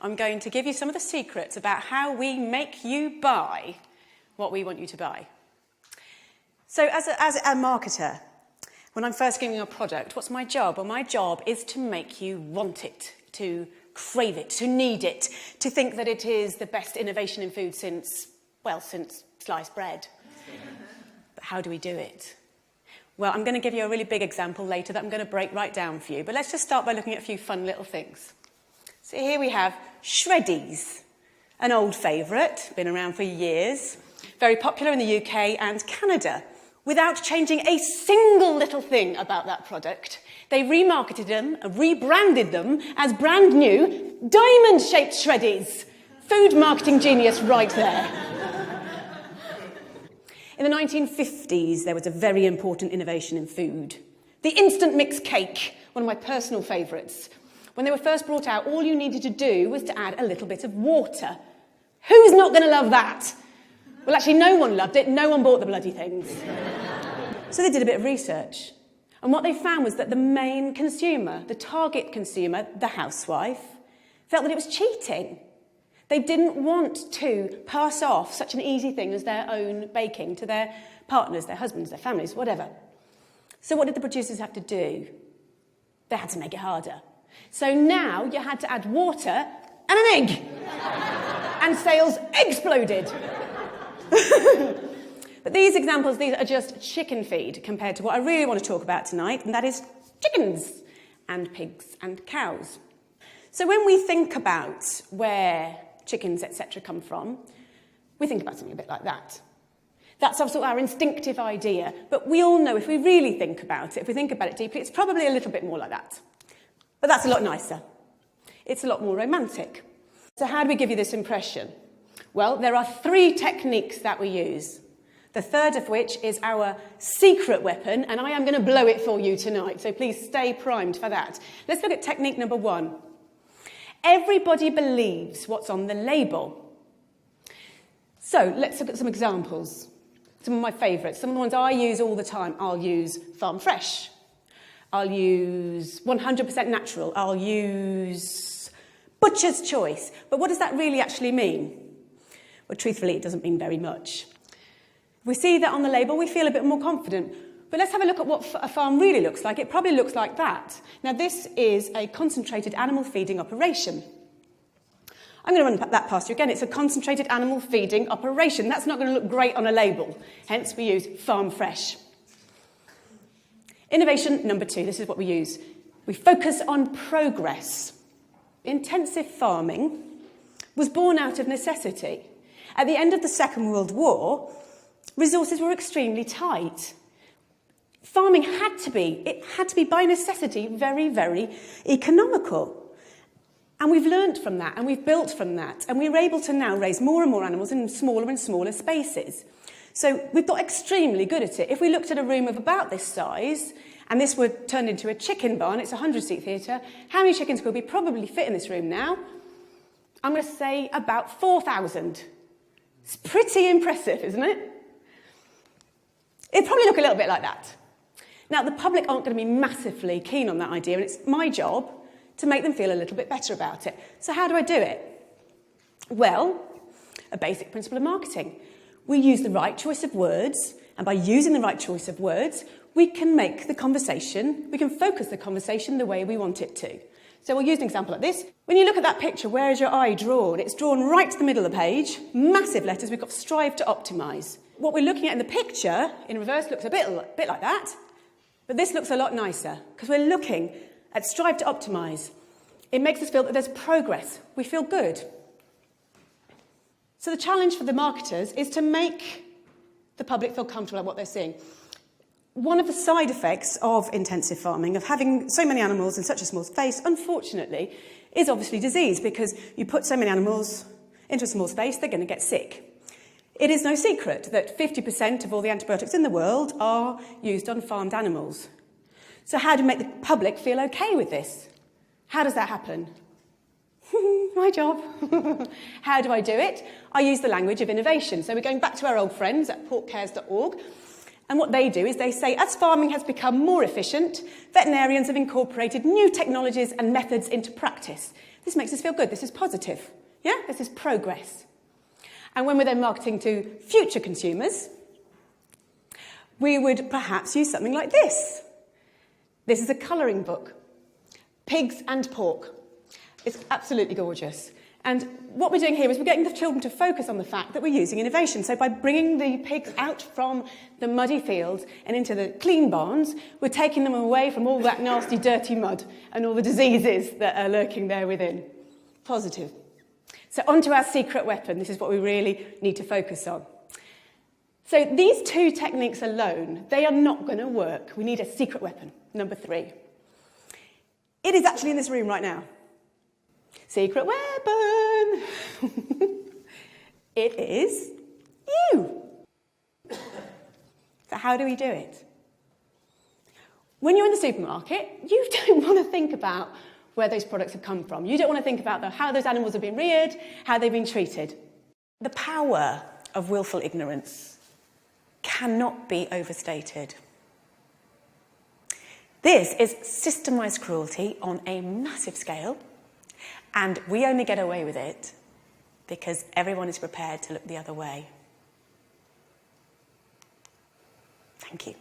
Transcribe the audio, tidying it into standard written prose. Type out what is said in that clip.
I'm going to give you some of the secrets about how we make you buy what we want you to buy. So as a marketer, when I'm first giving you a product, what's my job? Well, my job is to make you want it, to crave it, to need it, to think that it is the best innovation in food since sliced bread. But how do we do it? Well, I'm going to give you a really big example later that I'm going to break right down for you. But let's just start by looking at a few fun little things. So here we have Shreddies, an old favourite, been around for years, very popular in the UK and Canada. Without changing a single little thing about that product, they remarketed them, rebranded them as brand new diamond-shaped Shreddies. Food marketing genius right there. In the 1950s, there was a very important innovation in food. The instant mix cake, one of my personal favourites. When they were first brought out, all you needed to do was to add a little bit of water. Who's not going to love that? Well, actually, no one loved it. No one bought the bloody things. So they did a bit of research. And what they found was that the main consumer, the target consumer, the housewife, felt that it was cheating. They didn't want to pass off such an easy thing as their own baking to their partners, their husbands, their families, whatever. So what did the producers have to do? They had to make it harder. So now you had to add water and an egg. And sales exploded. But these examples, these are just chicken feed compared to what I really want to talk about tonight, and that is chickens and pigs and cows. So when we think about where chickens, etc. come from, we think about something a bit like that. That's also our instinctive idea, but we all know if we really think about it, if we think about it deeply, it's probably a little bit more like that. But that's a lot nicer. It's a lot more romantic. So how do we give you this impression? Well, there are 3 techniques that we use. The third of which is our secret weapon, and I am going to blow it for you tonight, so please stay primed for that. Let's look at technique number 1. Everybody believes what's on the label. So let's look at some examples. Some of my favourites, some of the ones I use all the time. I'll use farm fresh. I'll use 100% natural. I'll use butcher's choice. But what does that really actually mean? Well, truthfully, it doesn't mean very much. If we see that on the label, we feel a bit more confident. But let's have a look at what a farm really looks like. It probably looks like that. Now, this is a concentrated animal feeding operation. I'm going to run that past you again. It's a concentrated animal feeding operation. That's not going to look great on a label. Hence, we use farm fresh. Innovation number 2. This is what we use. We focus on progress. Intensive farming was born out of necessity. At the end of the Second World War, resources were extremely tight. Farming had to be by necessity very, very economical. And we've learnt from that, and we've built from that, and we're able to now raise more and more animals in smaller and smaller spaces. So we've got extremely good at it. If we looked at a room of about this size, and this were turned into a chicken barn, it's a 100-seat theatre, how many chickens could we probably fit in this room now? I'm going to say about 4,000. It's pretty impressive, isn't it? It'd probably look a little bit like that. Now, the public aren't going to be massively keen on that idea, and it's my job to make them feel a little bit better about it. So how do I do it? Well, a basic principle of marketing. We use the right choice of words, and by using the right choice of words, we can make the conversation, we can focus the conversation the way we want it to. So we'll use an example like this. When you look at that picture, where is your eye drawn? It's drawn right to the middle of the page, massive letters, we've got strive to optimise. What we're looking at in the picture, in reverse, looks a bit like that, but this looks a lot nicer, because we're looking at strive to optimise. It makes us feel that there's progress. We feel good. So the challenge for the marketers is to make the public feel comfortable about what they're seeing. One of the side effects of intensive farming, of having so many animals in such a small space, unfortunately, is obviously disease, because you put so many animals into a small space, they're going to get sick. It is no secret that 50% of all the antibiotics in the world are used on farmed animals. So how do we make the public feel okay with this? How does that happen? My job. How do I do it? I use the language of innovation. So we're going back to our old friends at porkcares.org. And what they do is they say, as farming has become more efficient, veterinarians have incorporated new technologies and methods into practice. This makes us feel good. This is positive. Yeah? This is progress. And when we're then marketing to future consumers, we would perhaps use something like this. This is a colouring book. Pigs and pork. It's absolutely gorgeous. And what we're doing here is we're getting the children to focus on the fact that we're using innovation. So by bringing the pigs out from the muddy fields and into the clean barns, we're taking them away from all that nasty, dirty mud and all the diseases that are lurking there within. Positive. So onto our secret weapon. This is what we really need to focus on. So these two techniques alone, they are not going to work. We need a secret weapon, number 3. It is actually in this room right now. Secret weapon! It is you. So how do we do it? When you're in the supermarket, you don't want to think about where those products have come from. You don't want to think about how those animals have been reared, how they've been treated. The power of willful ignorance cannot be overstated. This is systemised cruelty on a massive scale, and we only get away with it because everyone is prepared to look the other way. Thank you.